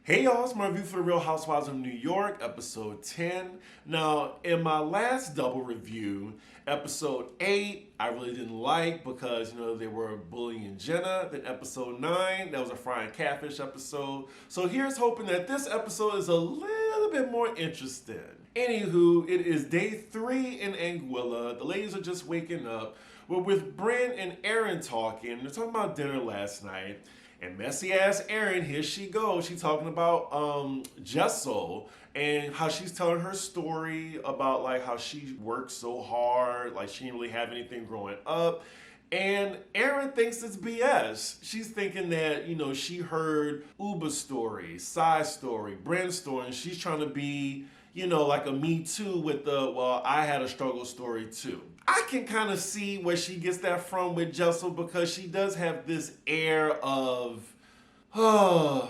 Hey y'all, it's my review for the Real Housewives of New York, episode 10. Now, in my last double review, episode 8, I really didn't like because, they were bullying Jenna. Then episode 9, that was a frying catfish episode. So here's hoping that this episode is a little bit more interesting. Anywho, it is day 3 in Anguilla. The ladies are just waking up. We're with Bryn and Erin talking. They're talking about dinner last night. And messy ass Erin, here she goes. She's talking about Jessel and how she's telling her story about like how she worked so hard, like she didn't really have anything growing up. And Erin thinks it's BS. She's thinking that, she heard Ubah's story, Sai's story, Bryn's story, and she's trying to be, like a Me Too with the, well, I had a struggle story too. I can kind of see where she gets that from with Jessel because she does have this air of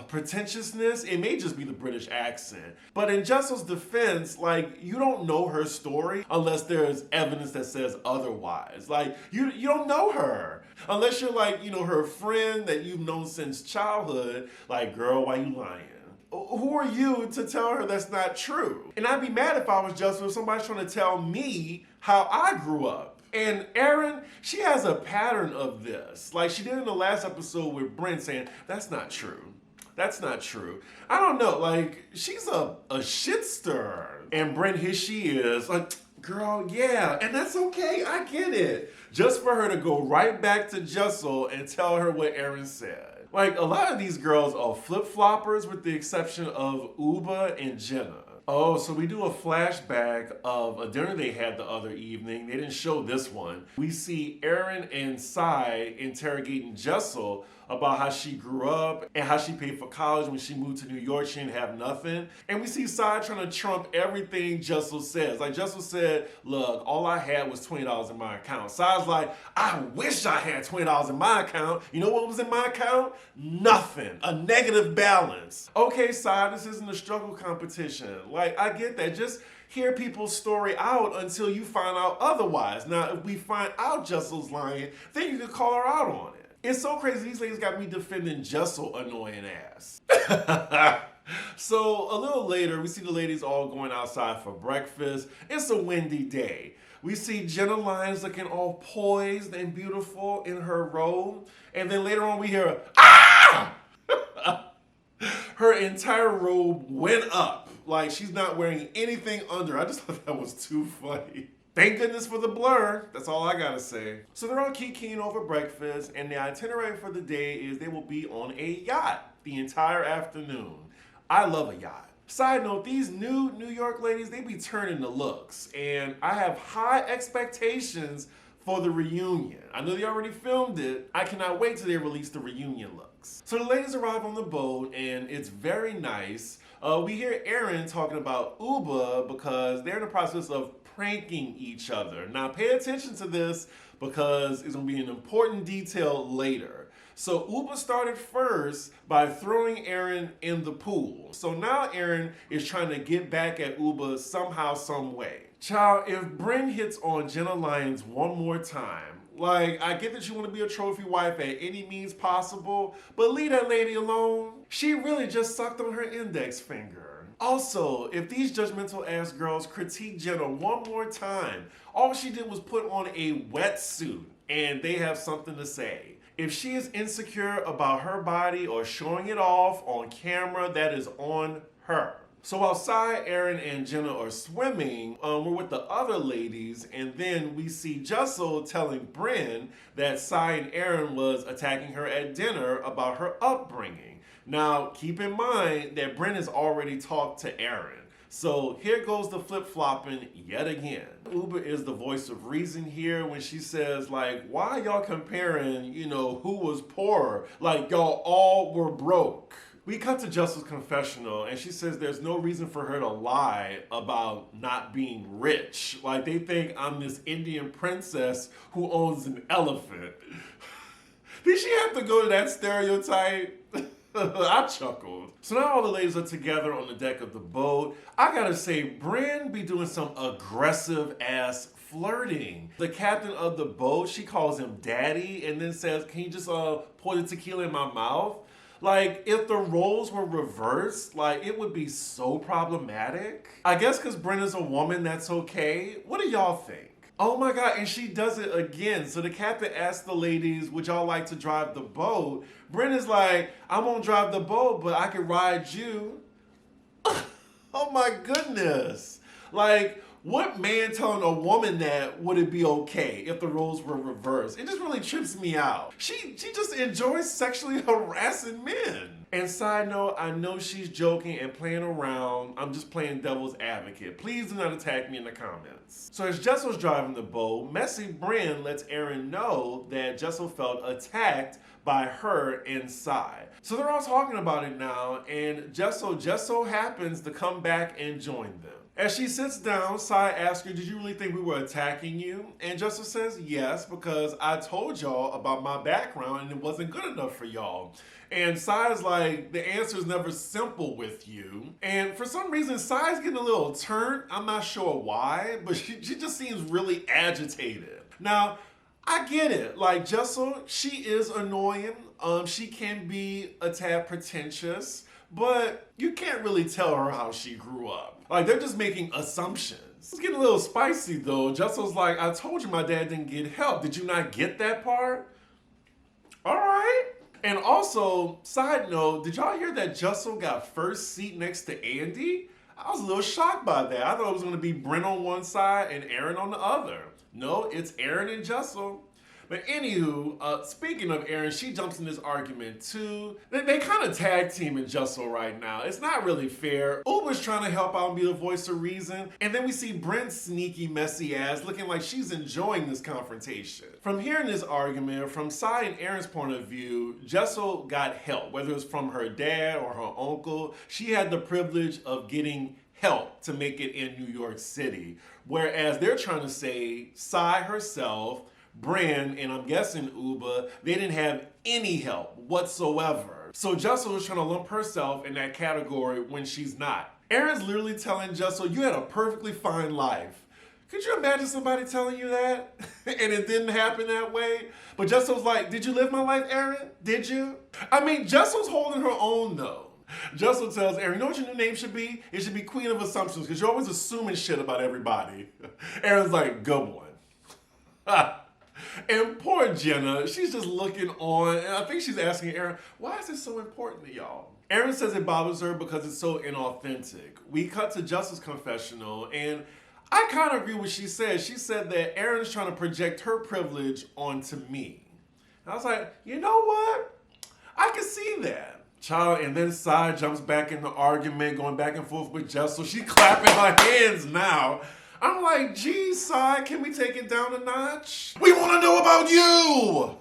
pretentiousness. It may just be the British accent. But in Jessel's defense, like, you don't know her story unless there's evidence that says otherwise. Like, you don't know her. Unless you're like, her friend that you've known since childhood. Like, girl, why you lying? Who are you to tell her that's not true? And I'd be mad if I was Jessel if somebody's trying to tell me how I grew up. And Erin, she has a pattern of this. Like she did in the last episode with Bryn saying, that's not true. That's not true. I don't know, like she's a shit stirrer. And Bryn, here she is, like, girl, yeah, and that's okay, I get it. Just for her to go right back to Jessel and tell her what Erin said. Like, a lot of these girls are flip-floppers with the exception of Ubah and Jenna. Oh, so we do a flashback of a dinner they had the other evening. They didn't show this one. We see Erin and Sai interrogating Jessel about how she grew up and how she paid for college when she moved to New York. She didn't have nothing. And we see Sai trying to trump everything Jessel says. Like Jessel said, look, all I had was $20 in my account. Sai's like, I wish I had $20 in my account. You know what was in my account? Nothing. A negative balance. Okay, Sai, this isn't a struggle competition. Like, I get that. Just hear people's story out until you find out otherwise. Now, if we find out Jessel's lying, then you can call her out on it. It's so crazy these ladies got me defending Jessel annoying ass. So a little later, we see the ladies all going outside for breakfast. It's a windy day. We see Jenna Lyons looking all poised and beautiful in her robe. And then later on we hear, ah! Her entire robe went up. Like she's not wearing anything under. I just thought that was too funny. Thank goodness for the blur. That's all I gotta say. So they're all kikiing over breakfast, and the itinerary for the day is they will be on a yacht the entire afternoon. I love a yacht. Side note, these new New York ladies, they be turning the looks, and I have high expectations for the reunion. I know they already filmed it. I cannot wait till they release the reunion looks. So the ladies arrive on the boat, and it's very nice. We hear Erin talking about Ubah because they're in the process of pranking each other. Now pay attention to this because it's going to be an important detail later. So Ubah started first by throwing Erin in the pool. So now Erin is trying to get back at Ubah somehow, some way. Child, if Bryn hits on Jenna Lyons one more time, like, I get that you want to be a trophy wife at any means possible, but leave that lady alone. She really just sucked on her index finger. Also, if these judgmental ass girls critique Jenna one more time, all she did was put on a wetsuit and they have something to say. If she is insecure about her body or showing it off on camera, that is on her. So while Sai, Erin, and Jenna are swimming, we're with the other ladies, and then we see Jessel telling Bryn that Sai and Erin was attacking her at dinner about her upbringing. Now, keep in mind that Bryn has already talked to Erin. So here goes the flip-flopping yet again. Ubah is the voice of reason here when she says, like, why y'all comparing, who was poorer? Like, y'all all were broke. We cut to Jessel's confessional, and she says there's no reason for her to lie about not being rich. Like, they think I'm this Indian princess who owns an elephant. Did she have to go to that stereotype? I chuckled. So now all the ladies are together on the deck of the boat. I gotta say, Bryn be doing some aggressive ass flirting. The captain of the boat, she calls him daddy and then says, can you just pour the tequila in my mouth? Like, if the roles were reversed, like, it would be so problematic. I guess because Brenda's a woman, that's okay. What do y'all think? Oh my God, and she does it again. So the captain asks the ladies, would y'all like to drive the boat? Brenda's like, I won't drive the boat, but I can ride you. Oh my goodness. Like, what man telling a woman that would it be okay if the roles were reversed? It just really trips me out. She just enjoys sexually harassing men. And side note, I know she's joking and playing around. I'm just playing devil's advocate. Please do not attack me in the comments. So as Jessel's driving the boat, Messy Bryn lets Erin know that Jessel felt attacked by her inside. So they're all talking about it now, and Jessel just so happens to come back and join them. As she sits down, Sai asks her, did you really think we were attacking you? And Jessel says yes, because I told y'all about my background and it wasn't good enough for y'all. And Sai's like, the answer is never simple with you. And for some reason, Sai's getting a little turned. I'm not sure why, but she just seems really agitated. Now, I get it. Like, Jessel, she is annoying. She can be a tad pretentious, but you can't really tell her how she grew up. Like, they're just making assumptions. It's getting a little spicy, though. Jessel's like, I told you my dad didn't get help. Did you not get that part? All right. And also, side note, did y'all hear that Jessel got first seat next to Andy? I was a little shocked by that. I thought it was going to be Bryn on one side and Erin on the other. No, it's Erin and Jessel. But anywho, speaking of Erin, she jumps in this argument too. They kind of tag teaming Jessel right now. It's not really fair. Ubah's trying to help out and be the voice of reason. And then we see Bryn's sneaky, messy ass looking like she's enjoying this confrontation. From hearing this argument, from Sai and Erin's point of view, Jessel got help. Whether it was from her dad or her uncle, she had the privilege of getting help to make it in New York City. Whereas they're trying to say Sai herself, Bryn, and I'm guessing Ubah, they didn't have any help whatsoever. So Jessel was trying to lump herself in that category when she's not. Erin's literally telling Jessel, you had a perfectly fine life. Could you imagine somebody telling you that? And it didn't happen that way? But Jessel's like, did you live my life, Erin? Did you? I mean, Jessel's holding her own though. Jessel tells Erin, you know what your new name should be? It should be Queen of Assumptions, because you're always assuming shit about everybody. Erin's like, good one. And poor Jenna, she's just looking on, and I think she's asking Erin, why is this so important to y'all? Erin says it bothers her because it's so inauthentic. We cut to Jessel's confessional, and I kind of agree with what she said. She said that Erin's trying to project her privilege onto me. And I was like, you know what? I can see that. Child, and then Sai jumps back in the argument, going back and forth with Jessel. She's clapping her hands now. I'm like, geez, Sai, can we take it down a notch? We want to know about you!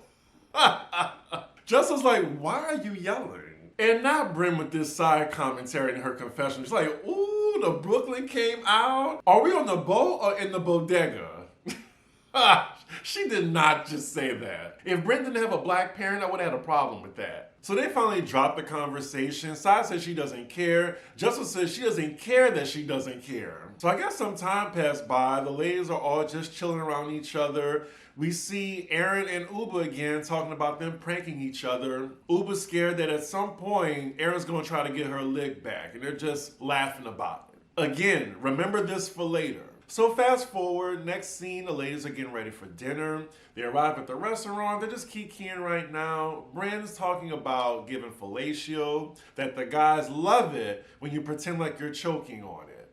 Jessel's like, why are you yelling? And not Bryn with this side commentary in her confession. She's like, ooh, the Brooklyn came out. Are we on the boat or in the bodega? She did not just say that. If Bryn didn't have a black parent, I would have had a problem with that. So they finally dropped the conversation. Sai says she doesn't care. Jessel says she doesn't care that she doesn't care. So I guess some time passed by. The ladies are all just chilling around each other. We see Erin and Ubah again talking about them pranking each other. Ubah's scared that at some point, Erin's going to try to get her lick back. And they're just laughing about it. Again, remember this for later. So fast forward, next scene, the ladies are getting ready for dinner. They arrive at the restaurant. They're just kikiing right now. Bryn's talking about giving fellatio, that the guys love it when you pretend like you're choking on it.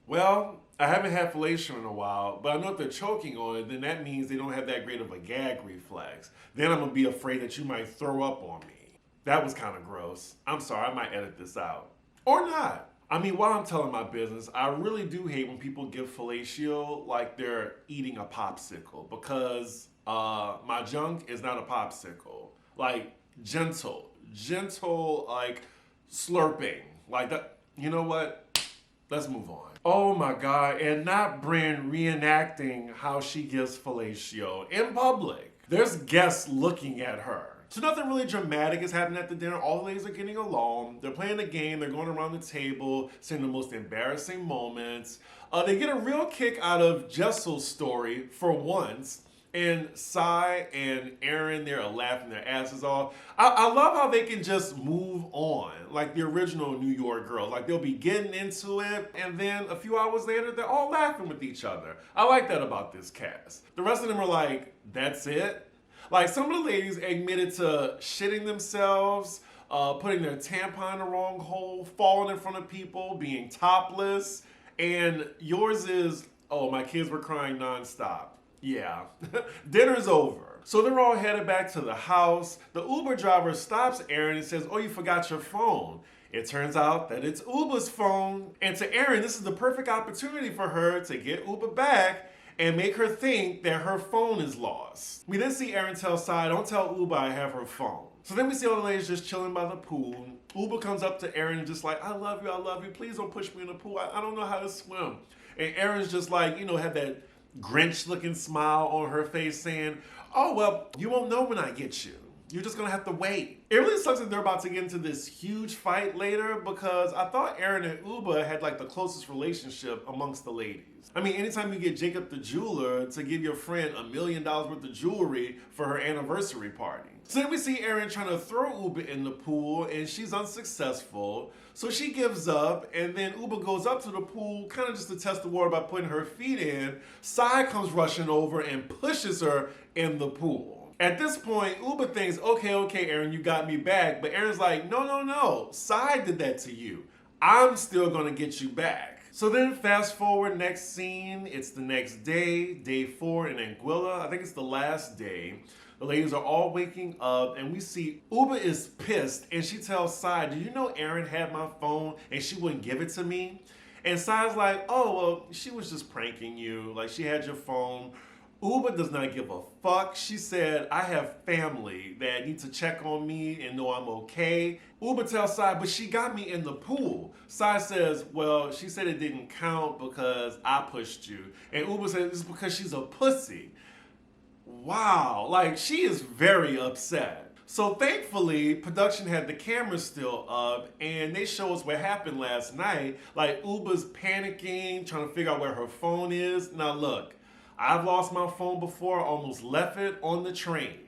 Well, I haven't had fellatio in a while, but I know if they're choking on it, then that means they don't have that great of a gag reflex. Then I'm going to be afraid that you might throw up on me. That was kind of gross. I'm sorry, I might edit this out. Or not. I mean, while I'm telling my business, I really do hate when people give fellatio like they're eating a popsicle, because my junk is not a popsicle. Like, gentle, like slurping. Like that. You know what? Let's move on. Oh my God, and not Bryn reenacting how she gives fellatio in public. There's guests looking at her. So nothing really dramatic is happening at the dinner. All the ladies are getting along. They're playing a game. They're going around the table, saying the most embarrassing moments. They get a real kick out of Jessel's story for once. And Sai and Erin, they're laughing their asses off. I love how they can just move on, like the original New York girls. Like they'll be getting into it, and then a few hours later, they're all laughing with each other. I like that about this cast. The rest of them are like, that's it? Like some of the ladies admitted to shitting themselves, putting their tampon in the wrong hole, falling in front of people, being topless. And yours is, oh, my kids were crying nonstop. Yeah, dinner's over. So they're all headed back to the house. The Uber driver stops Erin and says, oh, you forgot your phone. It turns out that it's Ubah's phone. And to Erin, this is the perfect opportunity for her to get Ubah back and make her think that her phone is lost. We then see Erin tell Sai, don't tell Ubah I have her phone. So then we see all the ladies just chilling by the pool. Ubah comes up to Erin and just like, I love you. Please don't push me in the pool. I don't know how to swim. And Erin's just like, had that Grinch looking smile on her face saying, oh, well, you won't know when I get you. You're just gonna have to wait. It really sucks that they're about to get into this huge fight later because I thought Erin and Ubah had like the closest relationship amongst the ladies. I mean, anytime you get Jacob the jeweler to give your friend $1 million worth of jewelry for her anniversary party. So then we see Erin trying to throw Ubah in the pool and she's unsuccessful. So she gives up and then Ubah goes up to the pool kind of just to test the water by putting her feet in. Sai comes rushing over and pushes her in the pool. At this point, Ubah thinks, okay, Erin, you got me back. But Erin's like, no. Sai did that to you. I'm still gonna get you back. So then fast forward, next scene, it's the next day, day 4 in Anguilla. I think it's the last day. The ladies are all waking up and we see Ubah is pissed and she tells Sai, do you know Erin had my phone and she wouldn't give it to me? And Sai's like, oh, well, she was just pranking you. Like she had your phone. Ubah does not give a fuck. She said, I have family that need to check on me and know I'm okay. Ubah tells Sai, but she got me in the pool. Sai says, well, she said it didn't count because I pushed you. And Ubah says, it's because she's a pussy. Wow, like she is very upset. So thankfully, production had the camera still up and they show us what happened last night. Like Ubah's panicking, trying to figure out where her phone is. Now look, I've lost my phone before, almost left it on the train.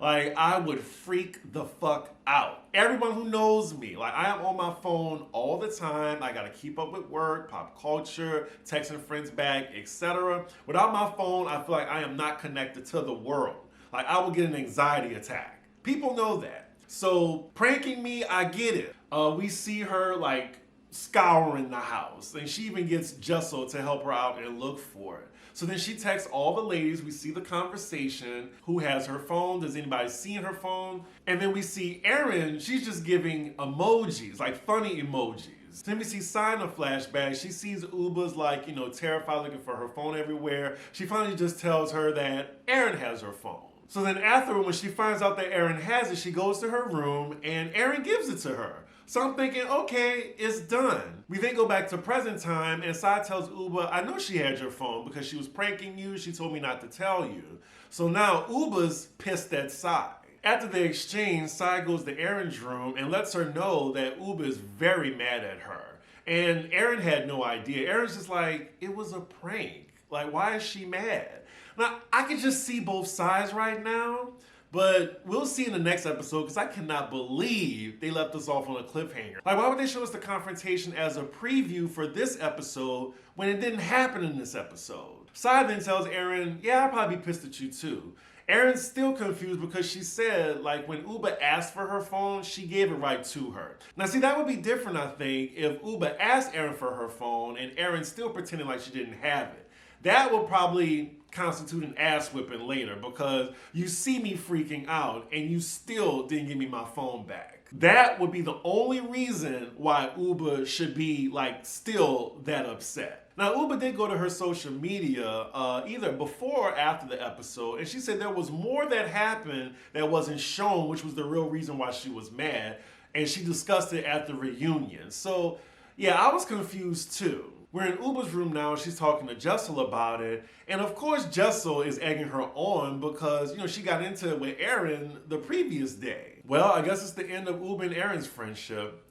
Like, I would freak the fuck out. Everyone who knows me, like, I am on my phone all the time. I gotta keep up with work, pop culture, texting friends back, etc. Without my phone, I feel like I am not connected to the world. Like, I will get an anxiety attack. People know that. So, pranking me, I get it. We see her, like, scouring the house. And she even gets Jessel to help her out and look for it. So then she texts all the ladies. We see the conversation. Who has her phone? Does anybody see her phone? And then we see Erin. She's just giving emojis, like funny emojis. Then we see Sai in a flashback. She sees Ubah's like, terrified looking for her phone everywhere. She finally just tells her that Erin has her phone. So then after, when she finds out that Erin has it, she goes to her room and Erin gives it to her. So I'm thinking, okay, it's done. We then go back to present time and Sai tells Ubah, I know she had your phone because she was pranking you. She told me not to tell you. So now Ubah's pissed at Sai. After the exchange, Sai goes to Erin's room and lets her know that Ubah is very mad at her. And Erin had no idea. Erin's just like, it was a prank. Like, why is she mad? Now, I can just see both sides right now. But we'll see in the next episode because I cannot believe they left us off on a cliffhanger. Like, why would they show us the confrontation as a preview for this episode when it didn't happen in this episode? Sai then tells Erin, yeah, I'll probably be pissed at you too. Erin's still confused because she said, like, when Ubah asked for her phone, she gave it right to her. Now, see, that would be different, I think, if Ubah asked Erin for her phone and Erin still pretending like she didn't have it. That would probably constitute an ass whipping later because you see me freaking out and you still didn't give me my phone back. That would be the only reason why Ubah should be like still that upset. Now Ubah did go to her social media either before or after the episode and she said there was more that happened that wasn't shown, which was the real reason why she was mad, and she discussed it at the reunion. So yeah, I was confused too. We're in Ubah's room now. She's talking to Jessel about it. And of course, Jessel is egging her on because, she got into it with Erin the previous day. Well, I guess it's the end of Ubah and Erin's friendship.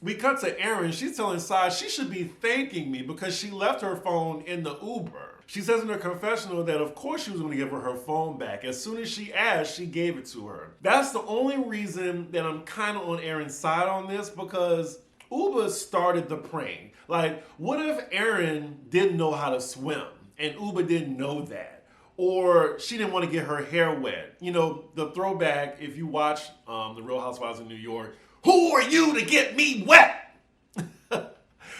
We cut to Erin. She's telling Sai she should be thanking me because she left her phone in the Uber. She says in her confessional that of course she was going to give her her phone back. As soon as she asked, she gave it to her. That's the only reason that I'm kind of on Erin's side on this, because Ubah started the prank. Like, what if Erin didn't know how to swim and Ubah didn't know that? Or she didn't want to get her hair wet. You know, the throwback, if you watch The Real Housewives of New York, who are you to get me wet?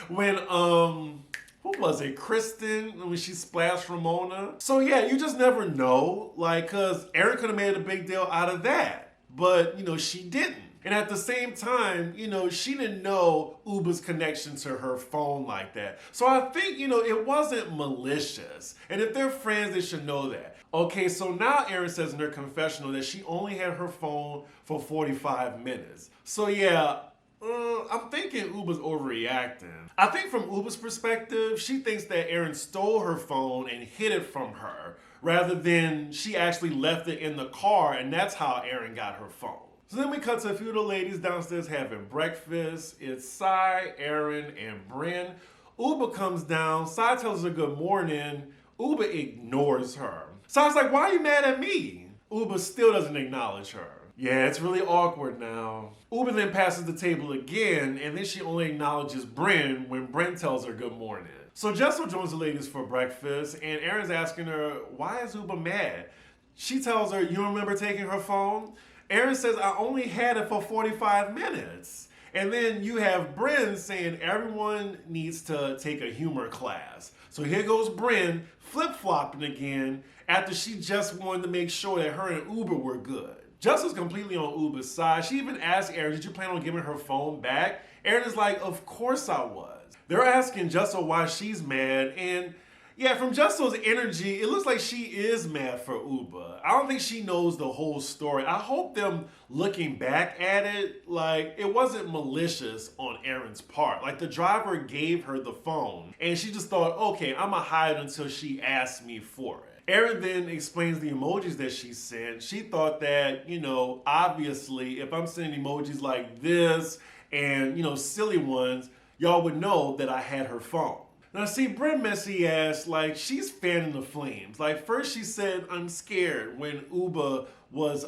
When, who was it? Kristen, when she splashed Ramona. So yeah, you just never know. Like, cause Erin could have made a big deal out of that. But, you know, she didn't. And at the same time, you know, she didn't know Ubah's connection to her phone like that. So I think, you know, it wasn't malicious. And if they're friends, they should know that. Okay, so now Erin says in her confessional that she only had her phone for 45 minutes. So yeah, I'm thinking Ubah's overreacting. I think from Ubah's perspective, she thinks that Erin stole her phone and hid it from her, rather than she actually left it in the car, and that's how Erin got her phone. So then we cut to a few of the ladies downstairs having breakfast. It's Sai, Erin, and Brynn. Ubah comes down. Sai tells her good morning. Ubah ignores her. Sai's like, why are you mad at me? Ubah still doesn't acknowledge her. Yeah, it's really awkward now. Ubah then passes the table again, and then she only acknowledges Brynn when Brynn tells her good morning. So Jessel joins the ladies for breakfast, and Erin's asking her, why is Ubah mad? She tells her, you don't remember taking her phone? Erin says, I only had it for 45 minutes. And then you have Brynn saying everyone needs to take a humor class. So here goes Brynn flip-flopping again after she just wanted to make sure that her and Ubah were good. Justin's completely on Ubah's side. She even asked Erin, did you plan on giving her phone back? Erin is like, of course I was. They're asking Jessel why she's mad, and yeah, from Jessel's energy, it looks like she is mad for Ubah. I don't think she knows the whole story. I hope them looking back at it, like, it wasn't malicious on Erin's part. Like, the driver gave her the phone, and she just thought, okay, I'm gonna hide it until she asks me for it. Erin then explains the emojis that she sent. She thought that, you know, obviously, if I'm sending emojis like this and, you know, silly ones, y'all would know that I had her phone. Now see, Brynn messy ass, like, she's fanning the flames. Like, first she said, I'm scared, when Ubah was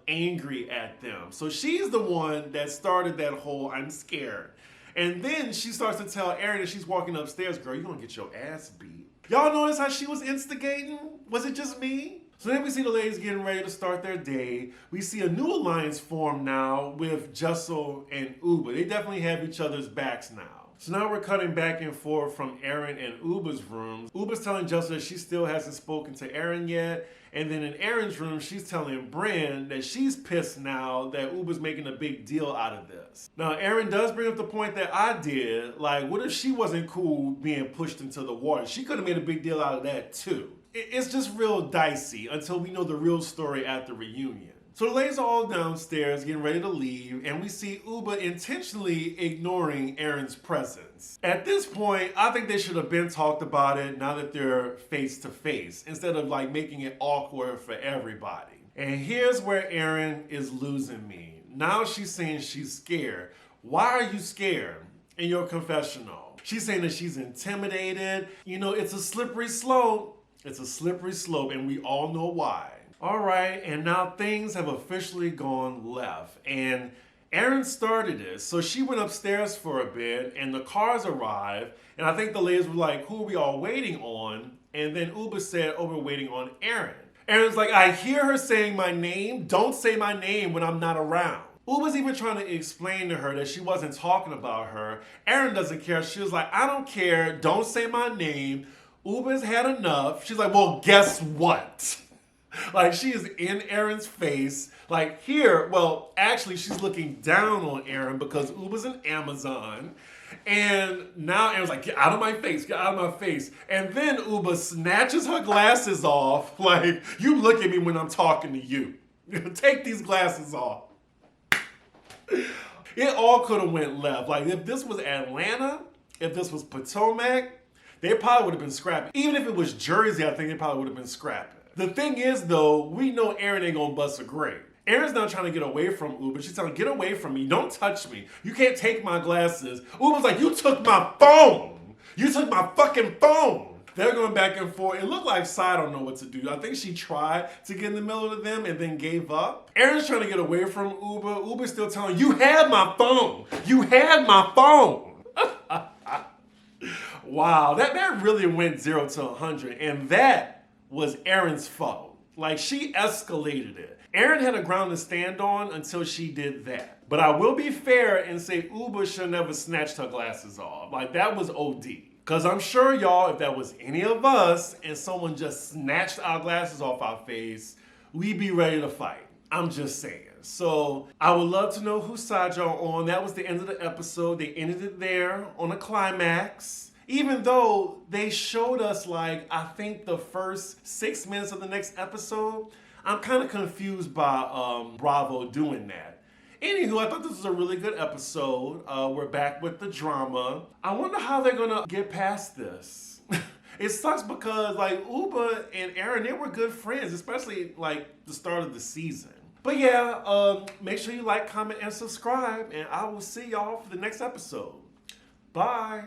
angry at them. So she's the one that started that whole I'm scared. And then she starts to tell Erin as she's walking upstairs, girl, you're gonna get your ass beat. Y'all notice how she was instigating? Was it just me? So then we see the ladies getting ready to start their day. We see a new alliance form now with Jessel and Ubah. They definitely have each other's backs now. So now we're cutting back and forth from Erin and Ubah's rooms. Ubah's telling Jessel that she still hasn't spoken to Erin yet. And then in Erin's room, she's telling Brynn that she's pissed now that Ubah's making a big deal out of this. Now, Erin does bring up the point that I did. Like, what if she wasn't cool being pushed into the water? She could have made a big deal out of that too. It's just real dicey until we know the real story at the reunion. So the ladies are all downstairs getting ready to leave, and we see Ubah intentionally ignoring Erin's presence. At this point, I think they should have been talked about it now that they're face to face, instead of like making it awkward for everybody. And here's where Erin is losing me. Now she's saying she's scared. Why are you scared in your confessional? She's saying that she's intimidated. You know, it's a slippery slope. It's a slippery slope, and we all know why. All right, and now things have officially gone left, and Erin started this. So she went upstairs for a bit, and the cars arrived, and I think the ladies were like, who are we all waiting on? And then Ubah said, oh, we're waiting on Erin. Erin's like, I hear her saying my name. Don't say my name when I'm not around. Ubah's even trying to explain to her that she wasn't talking about her. Erin doesn't care. She was like, I don't care. Don't say my name. Ubah's had enough. She's like, well, guess what? Like, she is in Erin's face. Like, here, well, actually, she's looking down on Erin because Ubah's an Amazon. And now Erin's like, get out of my face, get out of my face. And then Ubah snatches her glasses off. Like, you look at me when I'm talking to you. Take these glasses off. It all could have went left. Like, if this was Atlanta, if this was Potomac, they probably would have been scrapping. Even if it was Jersey, I think they probably would have been scrapping. The thing is, though, we know Erin ain't gonna bust a grape. Erin's not trying to get away from Ubah. She's telling, get away from me. Don't touch me. You can't take my glasses. Ubah's like, you took my phone. You took my fucking phone. They're going back and forth. It looked like Sai don't know what to do. I think she tried to get in the middle of them and then gave up. Erin's trying to get away from Ubah. Ubah's still telling you had my phone. You had my phone. Wow, that really went 0 to 100. And that was Erin's fault. Like, she escalated it. Erin had a ground to stand on until she did that. But I will be fair and say Ubah should never snatched her glasses off. Like, that was OD. Because I'm sure, y'all, if that was any of us and someone just snatched our glasses off our face, we'd be ready to fight. I'm just saying. So I would love to know whose side y'all on. That was the end of the episode. They ended it there on a climax. Even though they showed us, like, I think the first 6 minutes of the next episode, I'm kind of confused by Bravo doing that. Anywho, I thought this was a really good episode. We're back with the drama. I wonder how they're gonna get past this. It sucks because, like, Ubah and Erin, they were good friends, especially, like, the start of the season. But yeah, make sure you like, comment, and subscribe, and I will see y'all for the next episode. Bye.